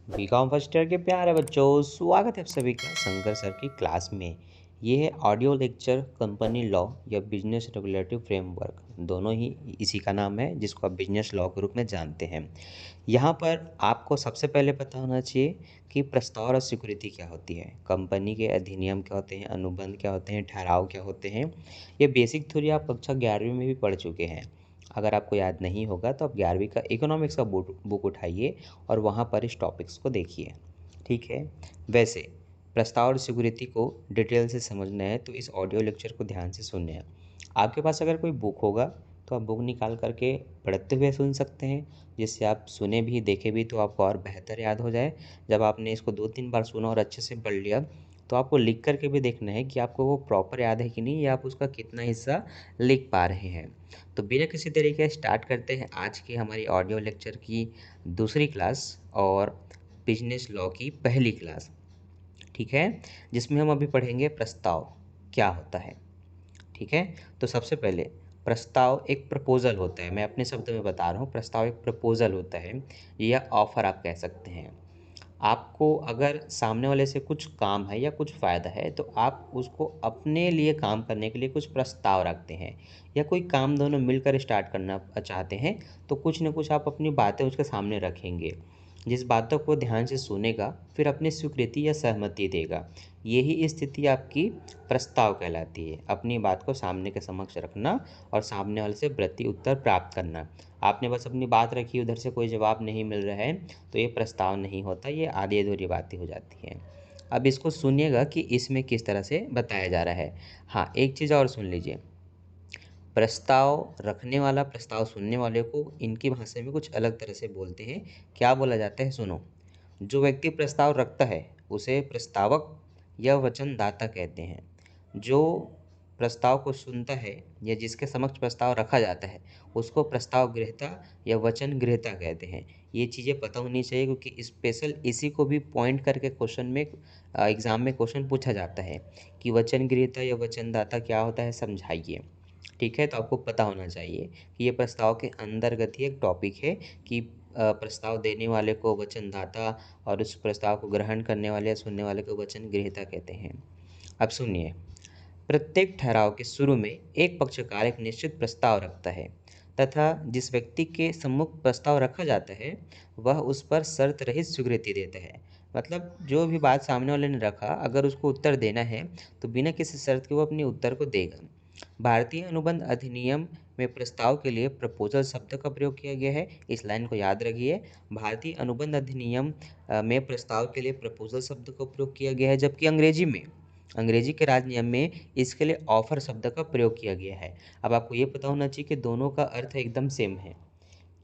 BCom first year के प्यारे बच्चों, स्वागत है आप सभी का शंकर सर की क्लास में। ये है ऑडियो लेक्चर कंपनी लॉ या बिजनेस रेगुलेटरी फ्रेमवर्क, दोनों ही इसी का नाम है जिसको आप बिजनेस लॉ के रूप में जानते हैं। यहाँ पर आपको सबसे पहले पता होना चाहिए कि प्रस्ताव और स्वीकृति क्या होती है, कंपनी के अधिनियम क्या होते हैं, अनुबंध क्या होते हैं, ठहराव क्या होते हैं। ये बेसिक थ्योरी आप कक्षा 11वीं में भी पढ़ चुके हैं। अगर आपको याद नहीं होगा तो आप 11वीं का इकोनॉमिक्स का बुक उठाइए और वहाँ पर इस टॉपिक्स को देखिए। ठीक है। वैसे प्रस्ताव और सिक्योरिटी को डिटेल से समझना है तो इस ऑडियो लेक्चर को ध्यान से सुनना है। आपके पास अगर कोई बुक होगा तो आप बुक निकाल करके पढ़ते हुए सुन सकते हैं, जिससे आप सुने भी देखे भी तो आपको और बेहतर याद हो जाए। जब आपने इसको 2-3 बार सुना और अच्छे से पढ़ लिया तो आपको लिख करके भी देखना है कि आपको वो प्रॉपर याद है कि नहीं, या आप उसका कितना हिस्सा लिख पा रहे हैं। तो बिना किसी तरीके स्टार्ट करते हैं आज की हमारी ऑडियो लेक्चर की दूसरी क्लास और बिजनेस लॉ की पहली क्लास। ठीक है, जिसमें हम अभी पढ़ेंगे प्रस्ताव क्या होता है। ठीक है, तो सबसे पहले प्रस्ताव एक प्रपोजल होता है। मैं अपने शब्द में बता रहा हूँ, प्रस्ताव एक प्रपोजल होता है या ऑफर आप कह सकते हैं। आपको अगर सामने वाले से कुछ काम है या कुछ फ़ायदा है तो आप उसको अपने लिए काम करने के लिए कुछ प्रस्ताव रखते हैं, या कोई काम दोनों मिलकर स्टार्ट करना चाहते हैं तो कुछ न कुछ आप अपनी बातें उसके सामने रखेंगे। जिस बातों को ध्यान से सुनेगा फिर अपनी स्वीकृति या सहमति देगा। यही स्थिति आपकी प्रस्ताव कहलाती है। अपनी बात को सामने के समक्ष रखना और सामने वाले से प्रति उत्तर प्राप्त करना। आपने बस अपनी बात रखी, उधर से कोई जवाब नहीं मिल रहा है तो ये प्रस्ताव नहीं होता, ये आधी अधूरी बातें हो जाती हैं। अब इसको सुनिएगा कि इसमें किस तरह से बताया जा रहा है। हाँ, एक चीज़ और सुन लीजिए। प्रस्ताव रखने वाला प्रस्ताव सुनने वाले को इनकी भाषा में कुछ अलग तरह से बोलते हैं। क्या बोला जाता है सुनो। जो व्यक्ति प्रस्ताव रखता है उसे प्रस्तावक या वचनदाता कहते हैं। जो प्रस्ताव को सुनता है या जिसके समक्ष प्रस्ताव रखा जाता है उसको प्रस्ताव गृहीता या वचन गृहीता कहते हैं। ये चीज़ें पता होनी चाहिए क्योंकि स्पेशल इसी को भी पॉइंट करके क्वेश्चन में एग्ज़ाम में क्वेश्चन पूछा जाता है कि वचन गृहीता या वचनदाता क्या होता है, समझाइए। ठीक है, तो आपको पता होना चाहिए कि ये प्रस्ताव के अंतर्गत ही एक टॉपिक है कि प्रस्ताव देने वाले को वचनदाता और उस प्रस्ताव को ग्रहण करने वाले या सुनने वाले को वचन गृहीता कहते हैं। अब सुनिए, प्रत्येक ठहराव के शुरू में एक पक्षकार एक निश्चित प्रस्ताव रखता है तथा जिस व्यक्ति के सम्मुख प्रस्ताव रखा जाता है वह उस पर शर्त रहित स्वीकृति देता है। मतलब जो भी बात सामने वाले ने रखा, अगर उसको उत्तर देना है तो बिना किसी शर्त के वो अपने उत्तर को देगा। भारतीय अनुबंध अधिनियम में प्रस्ताव के लिए प्रपोजल शब्द का प्रयोग किया गया है। इस लाइन को याद रखिए। भारतीय अनुबंध अधिनियम में प्रस्ताव के लिए प्रपोजल शब्द का प्रयोग किया गया है, जबकि अंग्रेजी के राज नियम में इसके लिए ऑफर शब्द का प्रयोग किया गया है। अब आपको ये पता होना चाहिए कि दोनों का अर्थ एकदम सेम है।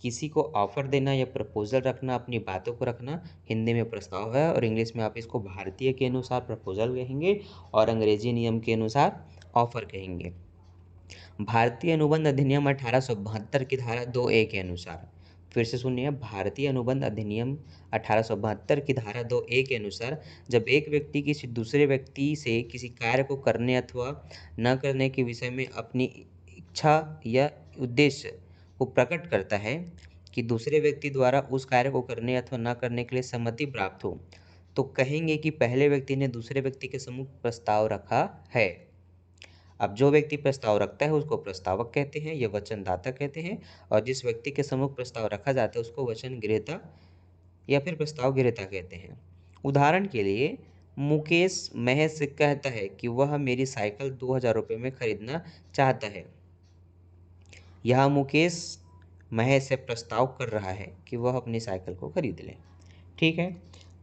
किसी को ऑफर देना या प्रपोजल रखना, अपनी बातों को रखना, हिंदी में प्रस्ताव है और इंग्लिश में आप इसको भारतीय के अनुसार प्रपोजल कहेंगे और अंग्रेजी नियम के अनुसार ऑफर कहेंगे। भारतीय अनुबंध अधिनियम 1872 की धारा 2A के अनुसार, फिर से सुनिए, भारतीय अनुबंध अधिनियम 1872 की धारा 2A के अनुसार जब एक व्यक्ति किसी दूसरे व्यक्ति से किसी कार्य को करने अथवा न करने के विषय में अपनी इच्छा या उद्देश्य को प्रकट करता है कि दूसरे व्यक्ति द्वारा उस कार्य को करने अथवा न करने के लिए सम्मति प्राप्त हो, तो कहेंगे कि पहले व्यक्ति ने दूसरे व्यक्ति के सम्मुख प्रस्ताव रखा है। अब जो व्यक्ति प्रस्ताव रखता है उसको प्रस्तावक कहते हैं या वचनदाता कहते हैं, और जिस व्यक्ति के सम्मुख प्रस्ताव रखा जाता है उसको वचन गृहीता या फिर प्रस्ताव गृहीता कहते हैं। उदाहरण के लिए, मुकेश महेश से कहता है कि वह मेरी साइकिल 2000 रुपये में खरीदना चाहता है। यह मुकेश महेश से प्रस्ताव कर रहा है कि वह अपनी साइकिल को खरीद ले। ठीक है,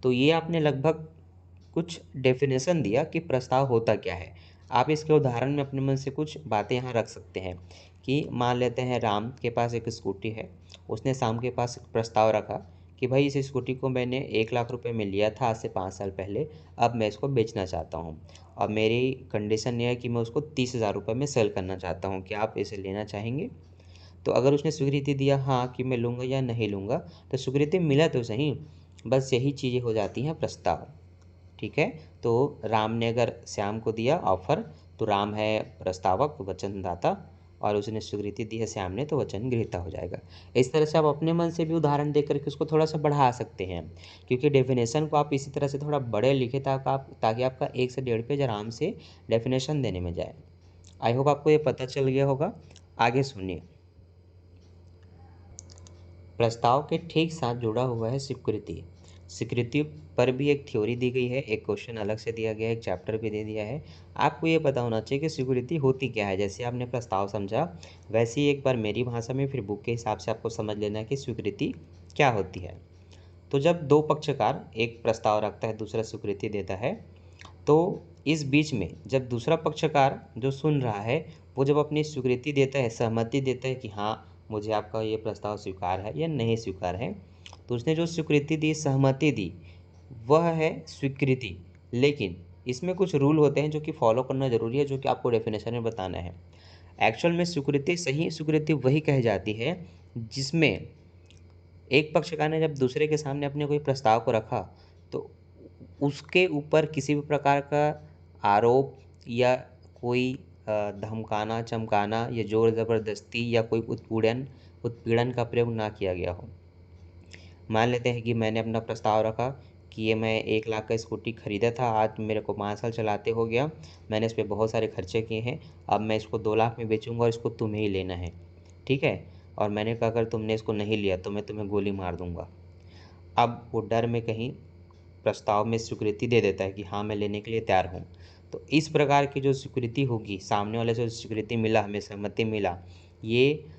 तो ये आपने लगभग कुछ डेफिनेशन दिया कि प्रस्ताव होता क्या है। आप इसके उदाहरण में अपने मन से कुछ बातें यहाँ रख सकते हैं कि मान लेते हैं राम के पास एक स्कूटी है। उसने शाम के पास एक प्रस्ताव रखा कि भाई इस स्कूटी को मैंने 1 लाख रुपए में लिया था आज से 5 साल पहले, अब मैं इसको बेचना चाहता हूँ और मेरी कंडीशन ये है कि मैं उसको 30,000 रुपये में सेल करना चाहता हूँ, क्या आप इसे लेना चाहेंगे? तो अगर उसने स्वीकृति दिया हाँ कि मैं लूँगा या नहीं लूँगा, तो स्वीकृति मिला तो सही, बस यही चीज़ें हो जाती हैं प्रस्ताव। ठीक है, तो राम ने अगर श्याम को दिया ऑफर तो राम है प्रस्तावक वचनदाता और उसने स्वीकृति दी है श्याम ने, तो वचन गृहीता हो जाएगा। इस तरह से आप अपने मन से भी उदाहरण देकर के उसको थोड़ा सा बढ़ा सकते हैं, क्योंकि डेफिनेशन को आप इसी तरह से थोड़ा बड़े लिखे ताकि आपका 1 से 1.5 पेज आराम से डेफिनेशन देने में जाए। आई होप आपको ये पता चल गया होगा। आगे सुनिए। प्रस्ताव के ठीक साथ जुड़ा हुआ है स्वीकृति। स्वीकृति पर भी एक थ्योरी दी गई है, एक क्वेश्चन अलग से दिया गया है, एक चैप्टर भी दे दिया है। आपको ये पता होना चाहिए कि स्वीकृति होती क्या है। जैसे आपने प्रस्ताव समझा, वैसे ही एक बार मेरी भाषा में फिर बुक के हिसाब से आपको समझ लेना है कि स्वीकृति क्या होती है। तो जब दो पक्षकार एक प्रस्ताव रखता है, दूसरा स्वीकृति देता है, तो इस बीच में जब दूसरा पक्षकार जो सुन रहा है, वो जब अपनी स्वीकृति देता है, सहमति देता है कि हाँ, मुझे आपका ये प्रस्ताव स्वीकार है या नहीं स्वीकार है, तो उसने जो स्वीकृति दी, सहमति दी, वह है स्वीकृति। लेकिन इसमें कुछ रूल होते हैं जो कि फॉलो करना जरूरी है, जो कि आपको डेफिनेशन में बताना है। एक्चुअल में स्वीकृति, सही स्वीकृति वही कही जाती है जिसमें एक पक्षकार ने जब दूसरे के सामने अपने कोई प्रस्ताव को रखा, तो उसके ऊपर किसी भी प्रकार का आरोप या कोई धमकाना, चमकाना या जोर ज़बरदस्ती या कोई उत्पीड़न उत्पीड़न का प्रयोग ना किया गया हो। मान लेते हैं कि मैंने अपना प्रस्ताव रखा कि ये मैं 1 लाख का स्कूटी खरीदा था, आज मेरे को 5 साल चलाते हो गया, मैंने इस पे बहुत सारे खर्चे किए हैं, अब मैं इसको 2 लाख में बेचूंगा और इसको तुम्हें ही लेना है, ठीक है। और मैंने कहा अगर तुमने इसको नहीं लिया तो मैं तुम्हें गोली मार दूंगा। अब वो डर में कहीं प्रस्ताव में स्वीकृति दे देता है कि हाँ, मैं लेने के लिए तैयार हूँ। तो इस प्रकार की जो स्वीकृति होगी, सामने वाले से स्वीकृति मिला, हमें सहमति मिला, ये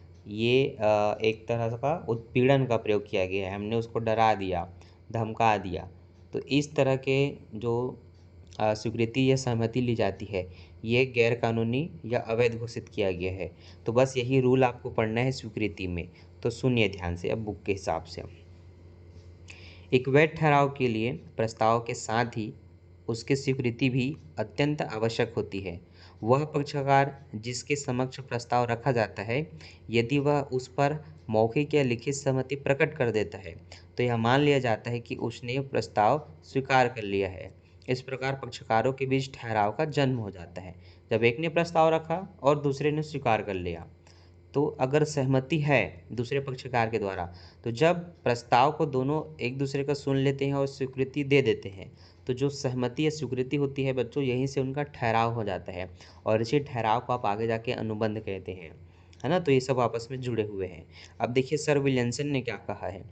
एक तरह का उत्पीड़न का प्रयोग किया गया है, हमने उसको डरा दिया, धमका दिया। तो इस तरह के जो स्वीकृति या सहमति ली जाती है, ये गैर कानूनी या अवैध घोषित किया गया है। तो बस यही रूल आपको पढ़ना है स्वीकृति में। तो सुनिए ध्यान से अब बुक के हिसाब से। एक वैध ठहराव के लिए प्रस्ताव के साथ ही उसकी स्वीकृति भी अत्यंत आवश्यक होती है। वह पक्षकार जिसके समक्ष प्रस्ताव रखा जाता है, यदि वह उस पर मौखिक या लिखित सहमति प्रकट कर देता है, तो यह मान लिया जाता है कि उसने प्रस्ताव स्वीकार कर लिया है। इस प्रकार पक्षकारों के बीच ठहराव का जन्म हो जाता है, जब एक ने प्रस्ताव रखा और दूसरे ने स्वीकार कर लिया। तो अगर सहमति है दूसरे पक्षकार के द्वारा, तो जब प्रस्ताव को दोनों एक दूसरे का सुन लेते हैं और स्वीकृति दे देते हैं, तो जो सहमति या स्वीकृति होती है बच्चों, यहीं से उनका ठहराव हो जाता है, और इसी ठहराव को आप आगे जाके अनुबंध कहते हैं, है ना। तो ये सब आपस में जुड़े हुए हैं। अब देखिए सर विलियमसन ने क्या कहा है।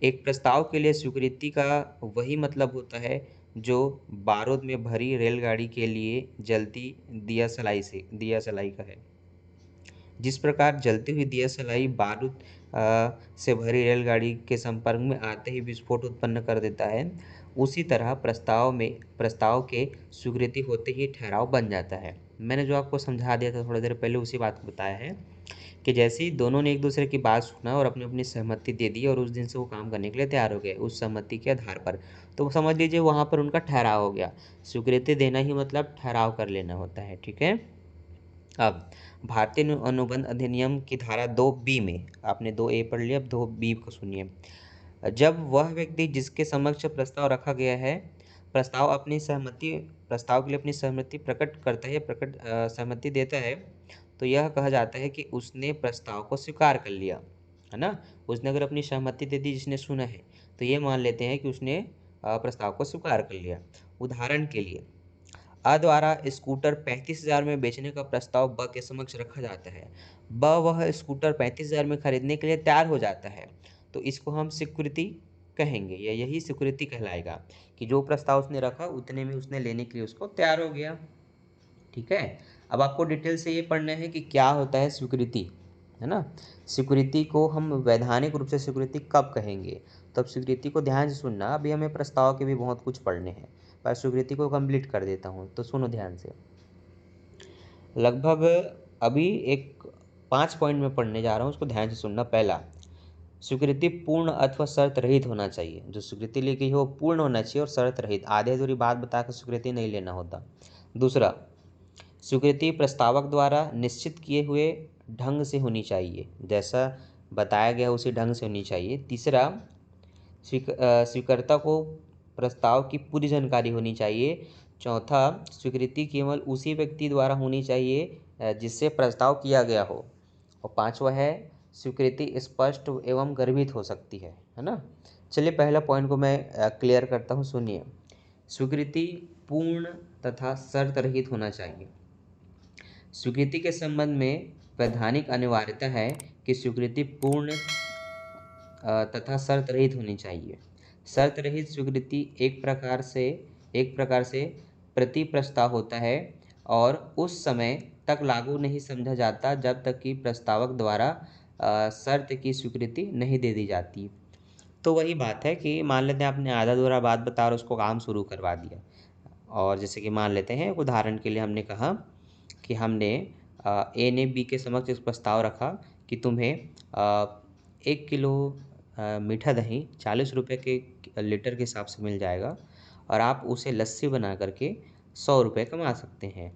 एक प्रस्ताव के लिए स्वीकृति का वही मतलब होता है जो बारूद में भरी रेलगाड़ी के लिए जलती दिया सलाई का है। जिस प्रकार जलती हुई दियासलाई बारूद से भरी रेलगाड़ी के संपर्क में आते ही विस्फोट उत्पन्न कर देता है, उसी तरह प्रस्ताव के स्वीकृति होते ही ठहराव बन जाता है। मैंने जो आपको समझा दिया था थोड़ी देर पहले, उसी बात को बताया है कि जैसे ही दोनों ने एक दूसरे की बात सुना और अपनी अपनी सहमति दे दी, और उस दिन से वो काम करने के लिए तैयार हो गए उस सहमति के आधार पर, तो समझ लीजिए वहाँ पर उनका ठहराव हो गया। स्वीकृति देना ही मतलब ठहराव कर लेना होता है, ठीक है। अब भारतीय अनुबंध अधिनियम की धारा 2B में, आपने 2A पढ़ लिया, अब 2B को सुनिए। जब वह व्यक्ति जिसके समक्ष प्रस्ताव रखा गया है, प्रस्ताव के लिए अपनी सहमति प्रकट करता है या सहमति देता है, तो यह कहा जाता है कि उसने प्रस्ताव को स्वीकार कर लिया, है ना। उसने अगर अपनी सहमति दे दी, जिसने सुना है, तो ये मान लेते हैं कि उसने प्रस्ताव को स्वीकार कर लिया। उदाहरण के लिए, अ द्वारा स्कूटर 35,000 में बेचने का प्रस्ताव ब के समक्ष रखा जाता है। ब वह स्कूटर 35,000 में खरीदने के लिए तैयार हो जाता है, तो इसको हम स्वीकृति कहेंगे, या यही स्वीकृति कहलाएगा कि जो प्रस्ताव उसने रखा उतने में उसने लेने के लिए उसको तैयार हो गया, ठीक है। अब आपको डिटेल से ये पढ़ना है कि क्या होता है स्वीकृति, है ना। स्वीकृति को हम वैधानिक रूप से स्वीकृति कब कहेंगे, तो अब स्वीकृति को ध्यान से सुनना। अभी हमें प्रस्ताव के भी बहुत कुछ पढ़ने हैं, पर स्वीकृति को कंप्लीट कर देता हूँ, तो सुनो ध्यान से। लगभग अभी एक 5 पॉइंट में पढ़ने जा रहा हूँ, उसको ध्यान से सुनना। पहला, स्वीकृति पूर्ण अथवा शर्त रहित होना चाहिए। जो स्वीकृति ली गई है वो पूर्ण होना चाहिए और शर्त रहित, आधे अधूरी बात बताकर स्वीकृति नहीं लेना होता। दूसरा, स्वीकृति प्रस्तावक द्वारा निश्चित किए हुए ढंग से होनी चाहिए, जैसा बताया गया उसी ढंग से होनी चाहिए। तीसरा, स्वीकर्ता को प्रस्ताव की पूरी जानकारी होनी चाहिए। चौथा, स्वीकृति केवल उसी व्यक्ति द्वारा होनी चाहिए जिससे प्रस्ताव किया गया हो। और पांचवा है स्वीकृति स्पष्ट एवं गर्भित हो सकती है ना। चलिए पहला पॉइंट को मैं क्लियर करता हूँ, सुनिए। स्वीकृति पूर्ण तथा शर्त रहित होना चाहिए। स्वीकृति के संबंध में वैधानिक अनिवार्यता है कि स्वीकृति पूर्ण तथा शर्त रहित होनी चाहिए। शर्त रहित स्वीकृति एक प्रकार से प्रति प्रस्ताव होता है और उस समय तक लागू नहीं समझा जाता जब तक कि प्रस्तावक द्वारा शर्त की स्वीकृति नहीं दे दी जाती। तो वही बात है कि मान लेते हैं आपने आधा अधूरा बात बता और उसको काम शुरू करवा दिया। और जैसे कि मान लेते हैं उदाहरण के लिए हमने कहा कि हमने ए ने बी के समक्ष एक प्रस्ताव रखा कि तुम्हें 1 किलो मीठा दही 40 रुपये के लीटर के हिसाब से मिल जाएगा और आप उसे लस्सी बना करके 100 रुपये कमा सकते हैं,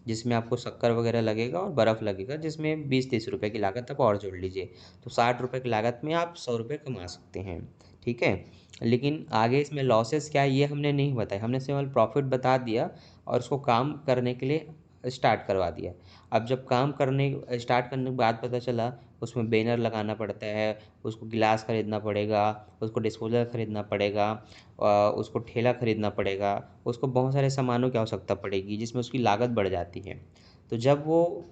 जिसमें आपको शक्कर वगैरह लगेगा और बर्फ़ लगेगा, जिसमें 20-30 रुपये की लागत आप और जोड़ लीजिए, तो 60 रुपये की लागत में आप 100 रुपये कमा सकते हैं। ठीक है, लेकिन आगे इसमें लॉसेस क्या है ये हमने नहीं बताया, हमने केवल प्रॉफिट बता दिया और उसको काम करने के लिए स्टार्ट करवा दिया। अब जब काम करने स्टार्ट करने के बाद पता चला उसमें बैनर लगाना पड़ता है, उसको गिलास खरीदना पड़ेगा, उसको डिस्पोजल खरीदना पड़ेगा, उसको ठेला खरीदना पड़ेगा, उसको बहुत सारे सामानों की आवश्यकता पड़ेगी जिसमें उसकी लागत बढ़ जाती है। तो जब वो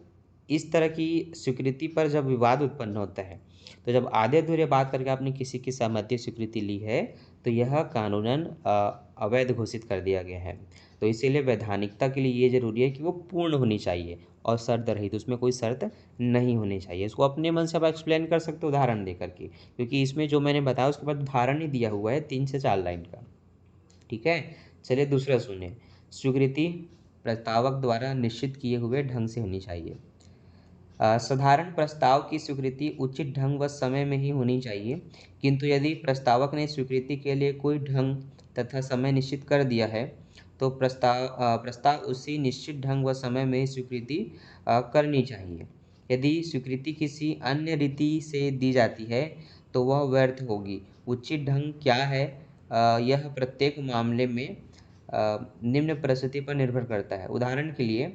इस तरह की स्वीकृति पर जब विवाद उत्पन्न होता है, तो जब आधे अधूरे बात करके आपने किसी की सहमति स्वीकृति ली है तो यह कानूनन अवैध घोषित कर दिया गया है। तो इसीलिए वैधानिकता के लिए ये ज़रूरी है कि वो पूर्ण होनी चाहिए और शर्त रहित, उसमें कोई शर्त नहीं होनी चाहिए। इसको अपने मन से आप एक्सप्लेन कर सकते हो उदाहरण दे करके, क्योंकि इसमें जो मैंने बताया उसके बाद उदाहरण ही दिया हुआ है 3 से 4 लाइन का। ठीक है, चलिए दूसरा सुनिए। स्वीकृति प्रस्तावक द्वारा निश्चित किए हुए ढंग से होनी चाहिए। साधारण प्रस्ताव की स्वीकृति उचित ढंग व समय में ही होनी चाहिए, किंतु यदि प्रस्तावक ने स्वीकृति के लिए कोई ढंग तथा समय निश्चित कर दिया है तो प्रस्ताव उसी निश्चित ढंग व समय में ही स्वीकृति करनी चाहिए। यदि स्वीकृति किसी अन्य रीति से दी जाती है तो वह व्यर्थ होगी। उचित ढंग क्या है, यह प्रत्येक मामले में निम्न परिस्थिति पर निर्भर करता है। उदाहरण के लिए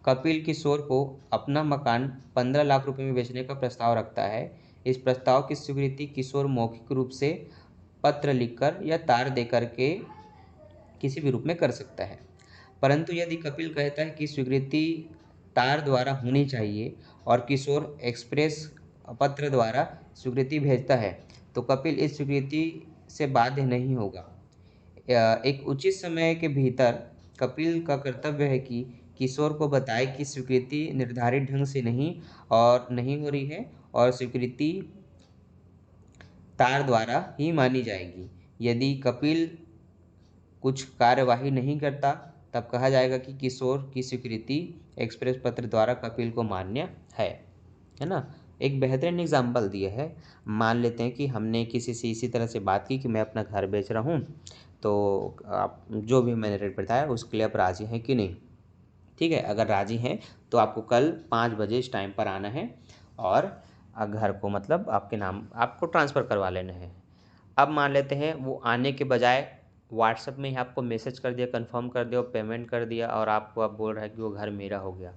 कपिल किशोर को अपना मकान 15 लाख रुपए में बेचने का प्रस्ताव रखता है। इस प्रस्ताव की स्वीकृति किशोर मौखिक रूप से पत्र लिखकर या तार देकर के किसी भी रूप में कर सकता है। परंतु यदि कपिल कहता है कि स्वीकृति तार द्वारा होनी चाहिए और किशोर एक्सप्रेस पत्र द्वारा स्वीकृति भेजता है तो कपिल इस स्वीकृति से बाध्य नहीं होगा। एक उचित समय के भीतर कपिल का कर्तव्य है कि किशोर को बताए कि स्वीकृति निर्धारित ढंग से नहीं हो रही है और स्वीकृति तार द्वारा ही मानी जाएगी। यदि कपिल कुछ कार्यवाही नहीं करता तब कहा जाएगा कि किशोर की स्वीकृति एक्सप्रेस पत्र द्वारा कपिल को मान्य है ना। एक बेहतरीन एग्जाम्पल दिया है। मान लेते हैं कि हमने किसी से इसी तरह से बात की कि मैं अपना घर बेच रहा हूँ, तो आप जो भी मैंने रेट बताया उसके लिए आप राज़ी हैं कि नहीं। ठीक है, अगर राज़ी हैं तो आपको कल 5 बजे इस टाइम पर आना है और घर को मतलब आपके नाम आपको ट्रांसफ़र करवा लेना है। अब मान लेते हैं वो आने के बजाय व्हाट्सएप में ही आपको मैसेज कर दिया, कंफर्म कर दिया और पेमेंट कर दिया और आपको अब बोल रहा है कि वो घर मेरा हो गया।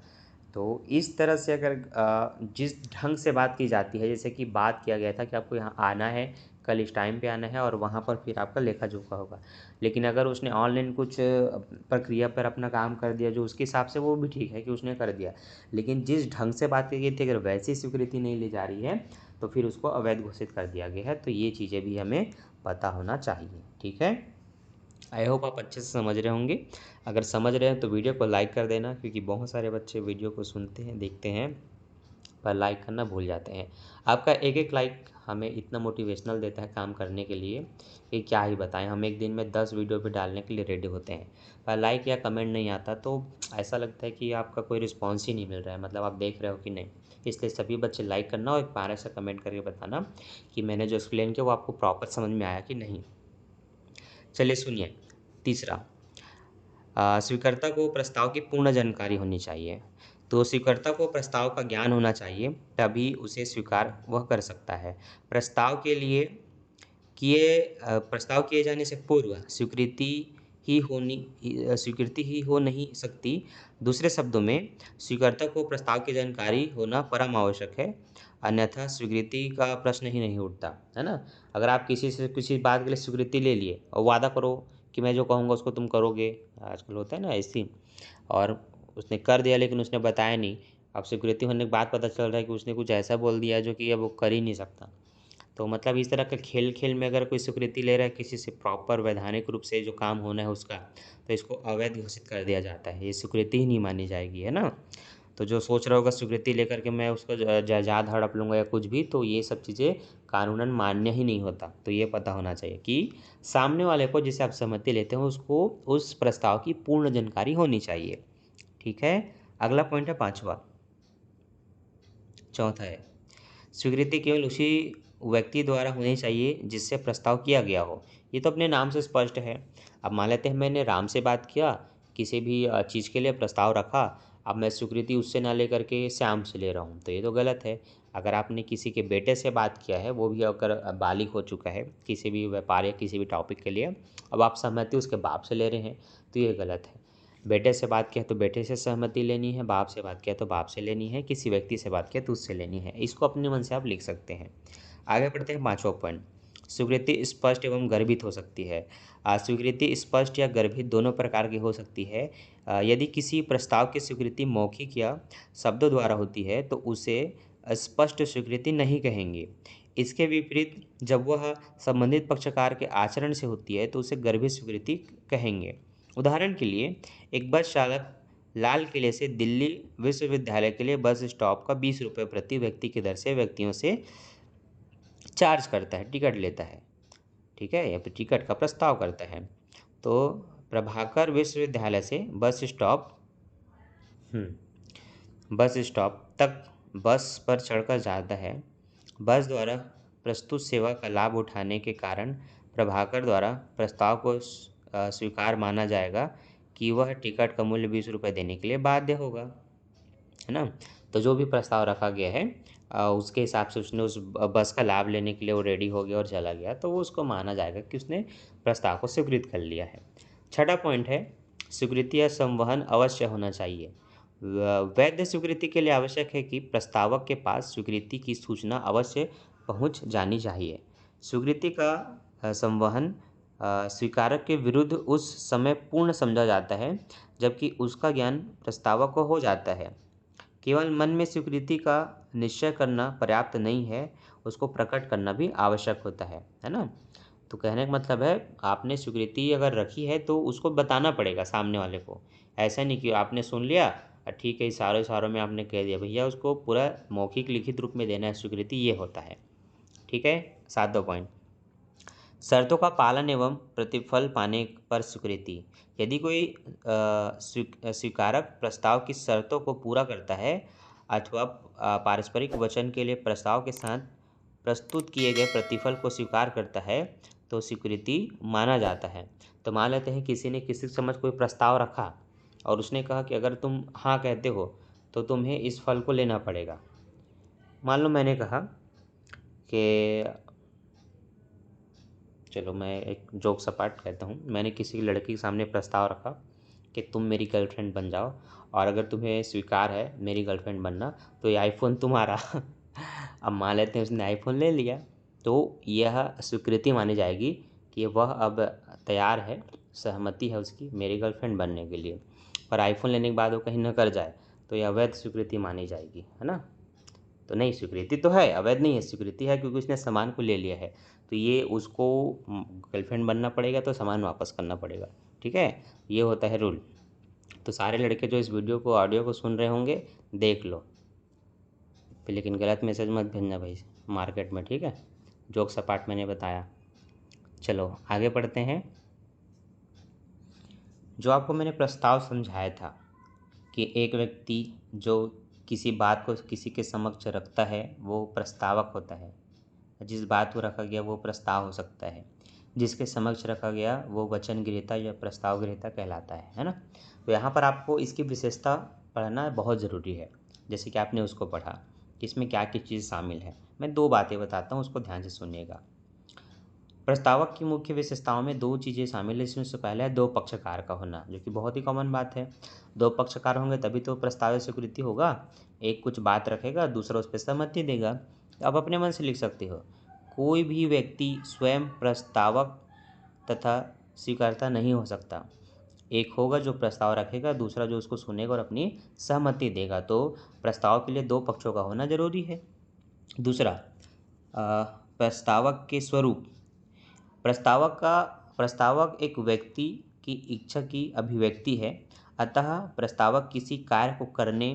तो इस तरह से अगर जिस ढंग से बात की जाती है, जैसे कि बात किया गया था कि आपको यहाँ आना है, कल इस टाइम पे आना है और वहाँ पर फिर आपका लेखा जोखा होगा। लेकिन अगर उसने ऑनलाइन कुछ प्रक्रिया पर अपना काम कर दिया जो उसके हिसाब से, वो भी ठीक है कि उसने कर दिया, लेकिन जिस ढंग से बात की गई थी अगर वैसी स्वीकृति नहीं ली जा रही है तो फिर उसको अवैध घोषित कर दिया गया है। तो ये चीज़ें भी हमें पता होना चाहिए। ठीक है, आई होप आप अच्छे से समझ रहे होंगे। अगर समझ रहे हैं तो वीडियो को लाइक कर देना, क्योंकि बहुत सारे बच्चे वीडियो को सुनते हैं, देखते हैं, पर लाइक करना भूल जाते हैं। आपका एक एक लाइक हमें इतना मोटिवेशनल देता है काम करने के लिए कि क्या ही बताएं। हम एक दिन में 10 वीडियो भी डालने के लिए रेडी होते हैं, पर लाइक या कमेंट नहीं आता तो ऐसा लगता है कि आपका कोई रिस्पॉन्स ही नहीं मिल रहा है, मतलब आप देख रहे हो कि नहीं। इसलिए सभी बच्चे लाइक करना और एक प्यारे से कमेंट करके बताना कि मैंने जो एक्सप्लेन किया वो आपको प्रॉपर समझ में आया कि नहीं। चलिए सुनिए तीसरा, स्वीकर्ता को प्रस्ताव की पूर्ण जानकारी होनी चाहिए। तो स्वीकर्ता को प्रस्ताव का ज्ञान होना चाहिए, तभी उसे स्वीकार वह कर सकता है। प्रस्ताव किए जाने से पूर्व स्वीकृति स्वीकृति ही हो नहीं सकती। दूसरे शब्दों में स्वीकर्ता को प्रस्ताव की जानकारी होना परम आवश्यक है, अन्यथा स्वीकृति का प्रश्न ही नहीं उठता, है ना? अगर आप किसी से किसी बात के लिए स्वीकृति ले लिए और वादा करो कि मैं जो कहूँगा उसको तुम करोगे, आजकल होता है ना ऐसी, और उसने कर दिया लेकिन उसने बताया नहीं। अब स्वीकृति होने के बाद पता चल रहा है कि उसने कुछ ऐसा बोल दिया जो कि अब वो कर ही नहीं सकता। तो मतलब इस तरह का खेल-खेल में अगर कोई स्वीकृति ले रहा है किसी से प्रॉपर वैधानिक रूप से जो काम होना है उसका, तो इसको अवैध घोषित कर दिया जाता है। ये स्वीकृति ही नहीं मानी जाएगी, है ना? तो जो सोच रहा होगा स्वीकृति लेकर के मैं उसको जायदाद हड़प लूँगा या कुछ भी, तो ये सब चीज़ें कानूनन मान्य ही नहीं होता। तो ये पता होना चाहिए कि सामने वाले को जिसे आप सहमति लेते हो उसको उस प्रस्ताव की पूर्ण जानकारी होनी चाहिए। ठीक है? अगला पॉइंट है 5वां। चौथा है, स्वीकृति केवल उसी व्यक्ति द्वारा होनी चाहिए जिससे प्रस्ताव किया गया हो। ये तो अपने नाम से स्पष्ट है। अब मान लेते हैं मैंने राम से बात किया, किसी भी चीज़ के लिए प्रस्ताव रखा, अब मैं स्वीकृति उससे ना लेकर के श्याम से ले रहा हूँ, तो ये तो गलत है। अगर आपने किसी के बेटे से बात किया है, वो भी अगर बालिग हो चुका है, किसी भी व्यापार या किसी भी टॉपिक के लिए, अब आप सहमति उसके बाप से ले रहे हैं, तो ये गलत है। बेटे से बात किया तो बेटे से सहमति लेनी है, बाप से बात किया तो बाप से लेनी है, किसी व्यक्ति से बात किया तो उससे लेनी है। इसको अपने मन से आप लिख सकते हैं। आगे बढ़ते हैं 5वां पॉइंट। स्वीकृति स्पष्ट एवं गर्भित हो सकती है। स्वीकृति स्पष्ट या गर्भित दोनों प्रकार की हो सकती है। यदि किसी प्रस्ताव की स्वीकृति मौखिक या शब्दों द्वारा होती है तो उसे स्पष्ट स्वीकृति नहीं कहेंगे। इसके विपरीत जब वह संबंधित पक्षकार के आचरण से होती है तो उसे गर्भित स्वीकृति कहेंगे। उदाहरण के लिए एक बस चालक लाल किले से दिल्ली विश्वविद्यालय के लिए बस स्टॉप का 20 रुपये प्रति व्यक्ति की दर से व्यक्तियों से चार्ज करता है, टिकट लेता है, ठीक है, या फिर टिकट का प्रस्ताव करता है। तो प्रभाकर विश्वविद्यालय से बस स्टॉप तक बस पर चढ़कर जाता है। बस द्वारा प्रस्तुत सेवा का लाभ उठाने के कारण प्रभाकर द्वारा प्रस्ताव को स्वीकार माना जाएगा कि वह टिकट का मूल्य 20 रुपये देने के लिए बाध्य होगा, है ना? तो जो भी प्रस्ताव रखा गया है उसके हिसाब से उसने उस बस का लाभ लेने के लिए वो रेडी हो गया और चला गया, तो वो उसको माना जाएगा कि उसने प्रस्ताव को स्वीकृत कर लिया है। छठा पॉइंट है, स्वीकृति या संवहन अवश्य होना चाहिए। वैध स्वीकृति के लिए आवश्यक है कि प्रस्तावक के पास स्वीकृति की सूचना अवश्य पहुंच जानी चाहिए। स्वीकृति का संवहन स्वीकारक के विरुद्ध उस समय पूर्ण समझा जाता है जबकि उसका ज्ञान प्रस्तावक को हो जाता है। केवल मन में स्वीकृति का निश्चय करना पर्याप्त नहीं है, उसको प्रकट करना भी आवश्यक होता है ना? तो कहने का मतलब है आपने स्वीकृति अगर रखी है तो उसको बताना पड़ेगा सामने वाले को। ऐसा नहीं कि आपने सुन लिया ठीक है, इशारों-इशारों में आपने कह दिया, भैया उसको पूरा मौखिक लिखित रूप में देना है स्वीकृति, ये होता है। ठीक है? 7वां पॉइंट, शर्तों का पालन एवं प्रतिफल पाने पर स्वीकृति। यदि कोई स्वीकारक प्रस्ताव की शर्तों को पूरा करता है अथवा पारस्परिक वचन के लिए प्रस्ताव के साथ प्रस्तुत किए गए प्रतिफल को स्वीकार करता है तो स्वीकृति माना जाता है। तो मान लेते हैं किसी ने किसी समझ कोई प्रस्ताव रखा और उसने कहा कि अगर तुम हाँ कहते हो तो तुम्हें इस फल को लेना पड़ेगा। मान लो मैंने कहा कि चलो मैं एक जोक सपाट कहता हूँ, मैंने किसी लड़की के सामने प्रस्ताव रखा कि तुम मेरी गर्लफ्रेंड बन जाओ और अगर तुम्हें स्वीकार है मेरी गर्लफ्रेंड बनना तो ये आईफोन तुम्हारा। अब मान लेते हैं उसने आईफोन ले लिया, तो यह स्वीकृति मानी जाएगी कि वह अब तैयार है, सहमति है उसकी मेरी गर्लफ्रेंड बनने के लिए। पर आईफोन लेने के बाद वो कहीं न कर जाए तो यह अवैध स्वीकृति मानी जाएगी, है ना? तो नहीं, स्वीकृति तो है, अवैध नहीं है, स्वीकृति है क्योंकि उसने सामान को ले लिया है। तो ये उसको गर्लफ्रेंड बनना पड़ेगा तो सामान वापस करना पड़ेगा, ठीक है? ये होता है रूल। तो सारे लड़के जो इस वीडियो को ऑडियो को सुन रहे होंगे देख लो, लेकिन गलत मैसेज मत भेजना भाई मार्केट में, ठीक है? जोक सपाट मैंने बताया। चलो आगे बढ़ते हैं। जो आपको मैंने प्रस्ताव समझाया था कि एक व्यक्ति जो किसी बात को किसी के समक्ष रखता है वो प्रस्तावक होता है, जिस बात को रखा गया वो प्रस्ताव हो सकता है, जिसके समक्ष रखा गया वो वचन गृहीता या प्रस्ताव गृहीता कहलाता है ना? तो यहाँ पर आपको इसकी विशेषता पढ़ना बहुत ज़रूरी है, जैसे कि आपने उसको पढ़ा कि इसमें क्या क्या चीज़ शामिल है। मैं 2 बातें बताता हूँ, उसको ध्यान से सुनिएगा। प्रस्तावक की मुख्य विशेषताओं में दो चीज़ें शामिल है। इसमें से पहला है दो पक्षकार का होना, जो कि बहुत ही कॉमन बात है। दो पक्षकार होंगे तभी तो प्रस्ताव स्वीकृति होगा। एक कुछ बात रखेगा, दूसरा उस पर सहमति देगा। आप अपने मन से लिख सकते हो, कोई भी व्यक्ति स्वयं प्रस्तावक तथा स्वीकर्ता नहीं हो सकता। एक होगा जो प्रस्ताव रखेगा, दूसरा जो उसको सुनेगा और अपनी सहमति देगा। तो प्रस्ताव के लिए दो पक्षों का होना जरूरी है। दूसरा, प्रस्तावक के स्वरूप। प्रस्तावक एक व्यक्ति की इच्छा की अभिव्यक्ति है। अतः प्रस्तावक किसी कार्य को करने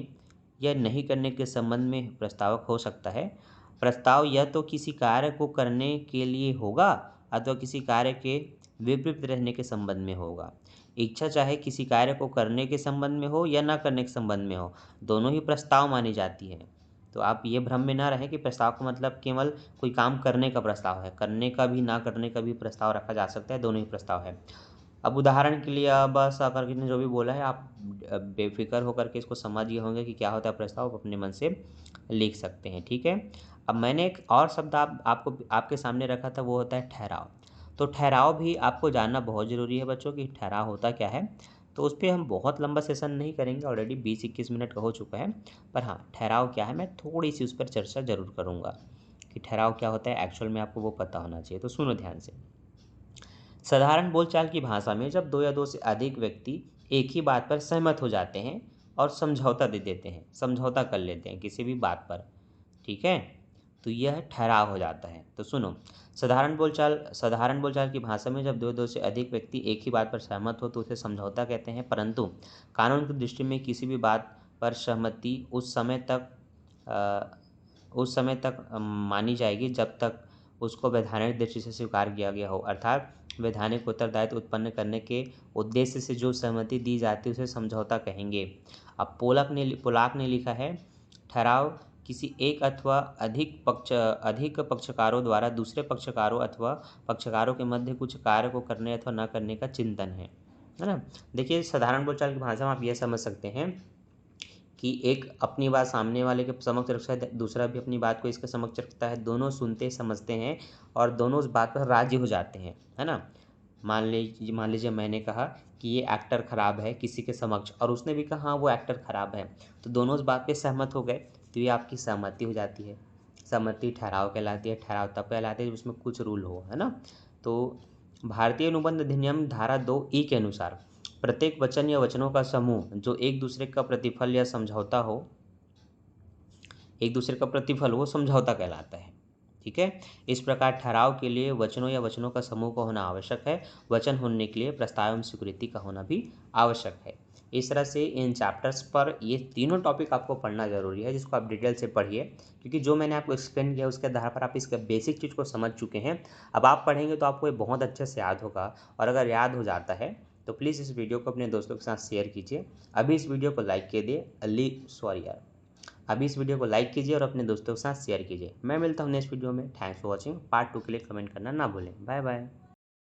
या नहीं करने के संबंध में प्रस्तावक हो सकता है। प्रस्ताव या तो किसी कार्य को करने के लिए होगा अथवा किसी कार्य के विपरीत रहने के संबंध में होगा। इच्छा चाहे किसी कार्य को करने के संबंध में हो या ना करने के संबंध में हो, दोनों ही प्रस्ताव मानी जाती है। तो आप ये भ्रम में ना रहें कि प्रस्ताव का मतलब केवल कोई काम करने का प्रस्ताव है। करने का भी, ना करने का भी प्रस्ताव रखा जा सकता है, दोनों ही प्रस्ताव है। अब उदाहरण के लिए बस आकर के ने जो भी बोला है, आप बेफिक्र होकर के इसको समझ गए होंगे कि क्या होता है प्रस्ताव। आप अपने मन से लिख सकते हैं, ठीक है। अब मैंने एक और शब्द आपको आपके सामने रखा था, वो होता है ठहराव। तो ठहराव भी आपको जानना बहुत ज़रूरी है बच्चों, कि ठहराव होता क्या है। तो उस पर हम बहुत लंबा सेशन नहीं करेंगे, ऑलरेडी 20-21 मिनट का हो चुका है। पर हाँ, ठहराव क्या है मैं थोड़ी सी उस पर चर्चा ज़रूर करूँगा कि ठहराव क्या होता है एक्चुअल में, आपको वो पता होना चाहिए। तो सुनो ध्यान से। साधारण बोलचाल की भाषा में जब दो या दो से अधिक व्यक्ति एक ही बात पर सहमत हो जाते हैं और समझौता दे देते हैं, समझौता कर लेते हैं किसी भी बात पर, ठीक है, तो यह ठहराव हो जाता है। तो सुनो, साधारण बोलचाल की भाषा में जब दो से अधिक व्यक्ति एक ही बात पर सहमत हो तो उसे समझौता कहते हैं। परंतु कानून की दृष्टि में किसी भी बात पर सहमति उस समय तक मानी जाएगी जब तक उसको वैधानिक दृष्टि से स्वीकार किया गया हो। अर्थात वैधानिक उत्तरदायित्व उत्पन्न करने के उद्देश्य से जो सहमति दी जाती है उसे समझौता कहेंगे। अब पोलाक ने लिखा है, ठहराव किसी एक अथवा अधिक पक्षकारों द्वारा दूसरे पक्षकारों अथवा पक्षकारों के मध्य कुछ कार्य को करने अथवा न करने का चिंतन है ना। देखिए, साधारण बोलचाल की भाषा में आप यह समझ सकते हैं कि एक अपनी बात सामने वाले के समक्ष रखता है, दूसरा भी अपनी बात को इसके समक्ष रखता है, दोनों सुनते समझते हैं और दोनों उस बात पर राजी हो जाते हैं, है ना। मान लीजिए मैंने कहा कि ये एक्टर खराब है किसी के समक्ष, और उसने भी कहा हाँ वो एक्टर खराब है, तो दोनों उस बात पे सहमत हो गए, तो ये आपकी सहमति हो जाती है। सहमति ठहराव कहलाती है। ठहराव तब कहलाती है जब उसमें कुछ रूल हो, है ना। तो भारतीय अनुबंध अधिनियम धारा 2E के अनुसार प्रत्येक वचन या वचनों का समूह जो एक दूसरे का प्रतिफल या समझौता हो, एक दूसरे का प्रतिफल वो समझौता कहलाता है, ठीक है। इस प्रकार ठहराव के लिए वचनों या वचनों का समूह का होना आवश्यक है। वचन होने के लिए प्रस्ताव एवं स्वीकृति का होना भी आवश्यक है। इस तरह से इन चैप्टर्स पर ये तीनों टॉपिक आपको पढ़ना जरूरी है, जिसको आप डिटेल से पढ़िए, क्योंकि जो मैंने आपको एक्सप्लेन किया उसके आधार पर आप इसके बेसिक चीज़ को समझ चुके हैं। अब आप पढ़ेंगे तो आपको ये बहुत अच्छे से याद होगा, और अगर याद हो जाता है तो प्लीज़ इस वीडियो को अपने दोस्तों के साथ शेयर कीजिए। अभी इस वीडियो को लाइक कीजिए और अपने दोस्तों के साथ शेयर कीजिए। मैं मिलता हूँ नेक्स्ट वीडियो में। Thanks for watching. पार्ट 2 के लिए कमेंट करना ना भूलें। Bye bye.